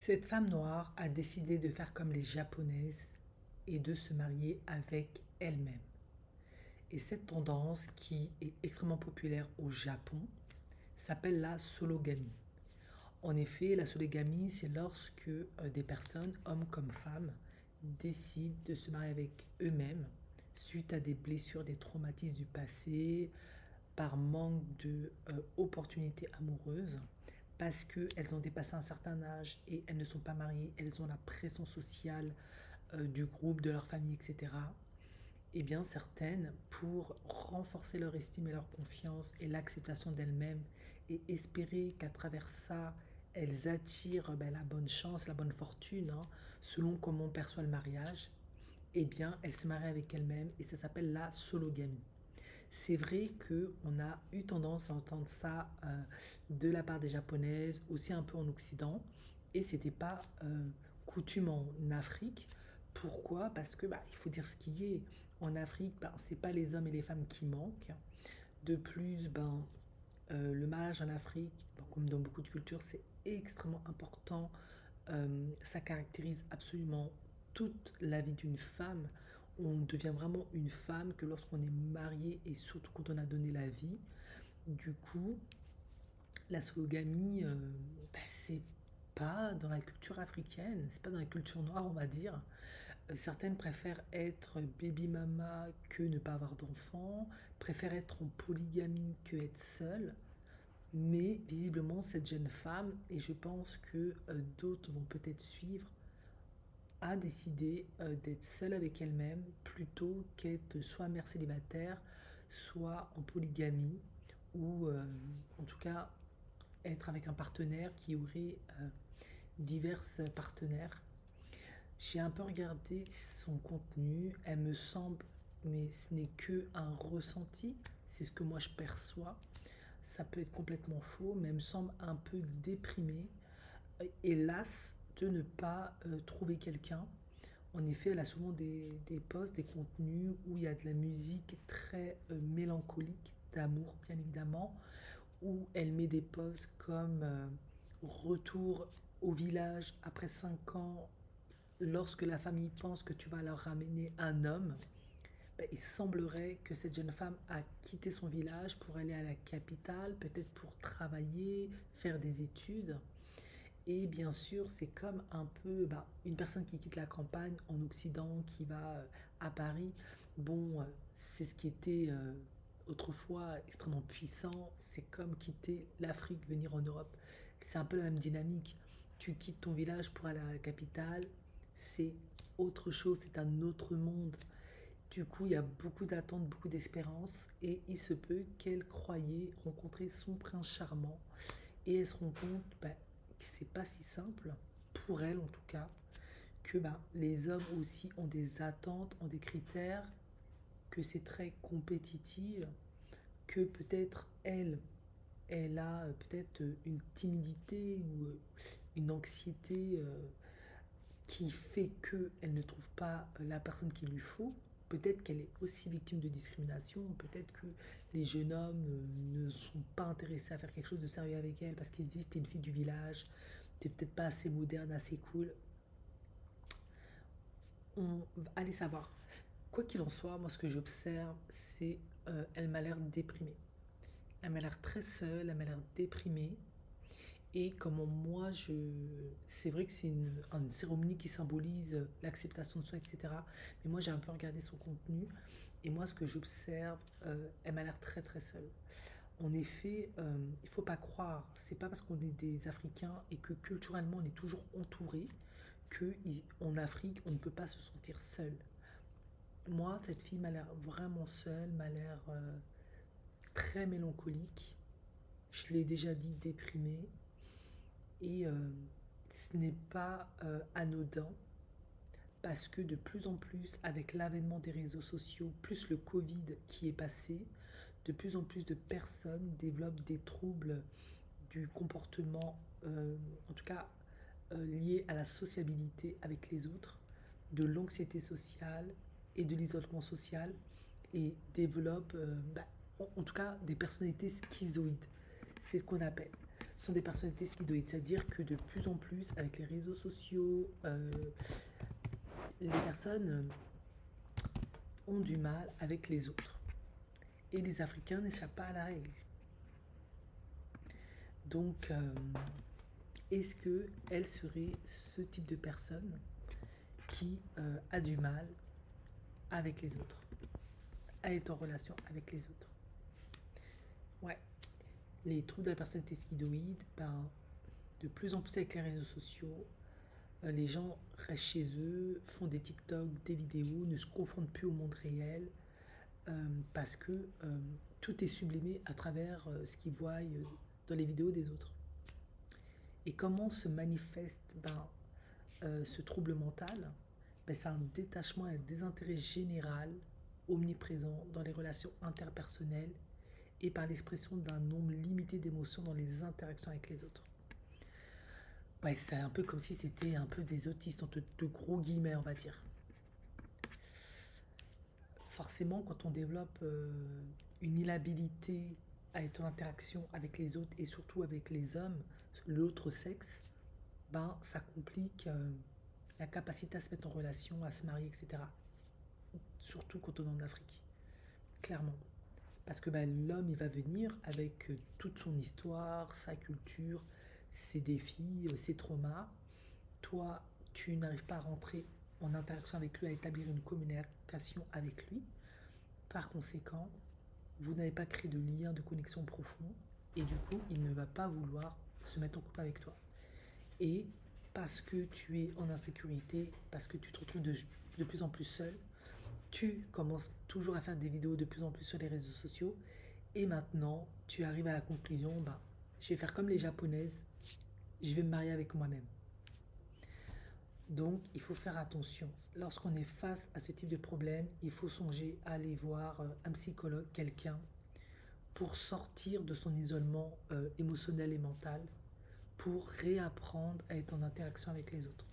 Cette femme noire a décidé de faire comme les japonaises et de se marier avec elle-même. Et cette tendance, qui est extrêmement populaire au Japon, s'appelle la sologamy. En effet, la sologamy, c'est lorsque des personnes, hommes comme femmes, décident de se marier avec eux-mêmes suite à des blessures, des traumatismes du passé, par manque d'opportunités amoureuses, parce qu'elles ont dépassé un certain âge et elles ne sont pas mariées, elles ont la pression sociale du groupe, de leur famille, etc. Eh bien, certaines, pour renforcer leur estime et leur confiance et l'acceptation d'elles-mêmes et espérer qu'à travers ça, elles attirent la bonne chance, la bonne fortune, hein, selon comment on perçoit le mariage, eh bien, elles se marient avec elles-mêmes et ça s'appelle la sologamie. C'est vrai qu'on a eu tendance à entendre ça de la part des japonaises, aussi un peu en Occident, et c'était pas coutume en Afrique. Pourquoi? Parce que il faut dire ce qui est. En Afrique, c'est pas les hommes et les femmes qui manquent. De plus, le mariage en Afrique, comme dans beaucoup de cultures, c'est extrêmement important. Ça caractérise absolument toute la vie d'une femme. On devient vraiment une femme que lorsqu'on est marié et surtout quand on a donné la vie. Du coup, la sologamie, c'est pas dans la culture africaine, c'est pas dans la culture noire, on va dire. Certaines préfèrent être baby mama que ne pas avoir d'enfants, préfèrent être en polygamie que être seule. Mais visiblement, cette jeune femme, et je pense que d'autres vont peut-être suivre, a décidé d'être seule avec elle-même plutôt qu'être soit mère célibataire, soit en polygamie, ou en tout cas être avec un partenaire qui aurait divers partenaires. J'ai un peu regardé son contenu, elle me semble, mais ce n'est que un ressenti, c'est ce que moi je perçois. Ça peut être complètement faux, mais elle me semble un peu déprimée, hélas, de ne pas trouver quelqu'un. En effet, elle a souvent des posts, des contenus où il y a de la musique très mélancolique, d'amour bien évidemment, où elle met des posts comme retour au village après 5 ans, lorsque la famille pense que tu vas leur ramener un homme. Il semblerait que cette jeune femme a quitté son village pour aller à la capitale, peut-être pour travailler, faire des études. Et bien sûr, c'est comme un peu une personne qui quitte la campagne en Occident, qui va à Paris. Bon, c'est ce qui était autrefois extrêmement puissant. C'est comme quitter l'Afrique, venir en Europe. C'est un peu la même dynamique. Tu quittes ton village pour aller à la capitale. C'est autre chose, c'est un autre monde. Du coup, il y a beaucoup d'attentes, beaucoup d'espérances. Et il se peut qu'elle croyait rencontrer son prince charmant. Et elle se rend compte que c'est pas si simple, pour elle en tout cas, que les hommes aussi ont des attentes, ont des critères, que c'est très compétitif, que peut-être elle a peut-être une timidité ou une anxiété qui fait qu'elle ne trouve pas la personne qu'il lui faut. Peut-être qu'elle est aussi victime de discrimination, peut-être que les jeunes hommes ne sont pas intéressés à faire quelque chose de sérieux avec elle parce qu'ils se disent t'es une fille du village, t'es peut-être pas assez moderne, assez cool. On va aller savoir. Quoi qu'il en soit, moi ce que j'observe, c'est elle m'a l'air déprimée. Elle m'a l'air très seule, elle m'a l'air déprimée. Et comment moi, c'est vrai que c'est une cérémonie qui symbolise l'acceptation de soi, etc. Mais moi, j'ai un peu regardé son contenu. Et moi, ce que j'observe, elle m'a l'air très très seule. En effet, il ne faut pas croire, c'est pas parce qu'on est des Africains et que culturellement on est toujours entouré qu'en Afrique on ne peut pas se sentir seul. Moi, cette fille m'a l'air vraiment seule, m'a l'air très mélancolique. Je l'ai déjà dit, déprimée. Et ce n'est pas anodin parce que de plus en plus, avec l'avènement des réseaux sociaux, plus le Covid qui est passé, de plus en plus de personnes développent des troubles du comportement, en tout cas liés à la sociabilité avec les autres, de l'anxiété sociale et de l'isolement social, et développent en tout cas des personnalités schizoïdes. C'est ce qu'on appelle. sont des personnalités schizoïdes. C'est-à-dire que de plus en plus, avec les réseaux sociaux, les personnes ont du mal avec les autres. Et les Africains n'échappent pas à la règle. Donc, est-ce qu'elle serait ce type de personne qui a du mal avec les autres, à être en relation avec les autres? Ouais. Les troubles de la personnalité schizoïde, ben, de plus en plus avec les réseaux sociaux, les gens restent chez eux, font des TikTok, des vidéos, ne se confrontent plus au monde réel, parce que tout est sublimé à travers ce qu'ils voient dans les vidéos des autres. Et comment se manifeste ce trouble mental? C'est un détachement et un désintérêt général, omniprésent dans les relations interpersonnelles et par l'expression d'un nombre limité d'émotions dans les interactions avec les autres. Ouais, c'est un peu comme si c'était un peu des autistes, entre de gros guillemets, on va dire. Forcément, quand on développe une inhabilité à être en interaction avec les autres et surtout avec les hommes, l'autre sexe, ça complique la capacité à se mettre en relation, à se marier, etc. Surtout quand on est en Afrique, clairement. Parce que l'homme, il va venir avec toute son histoire, sa culture, ses défis, ses traumas. Toi, tu n'arrives pas à rentrer en interaction avec lui, à établir une communication avec lui. Par conséquent, vous n'avez pas créé de lien de connexion profond et du coup, il ne va pas vouloir se mettre en couple avec toi. Et parce que tu es en insécurité, parce que tu te retrouves de plus en plus seul, tu commences toujours à faire des vidéos de plus en plus sur les réseaux sociaux et maintenant, tu arrives à la conclusion, je vais faire comme les japonaises, je vais me marier avec moi-même. Donc, il faut faire attention. Lorsqu'on est face à ce type de problème, il faut songer à aller voir un psychologue, quelqu'un, pour sortir de son isolement émotionnel et mental, pour réapprendre à être en interaction avec les autres.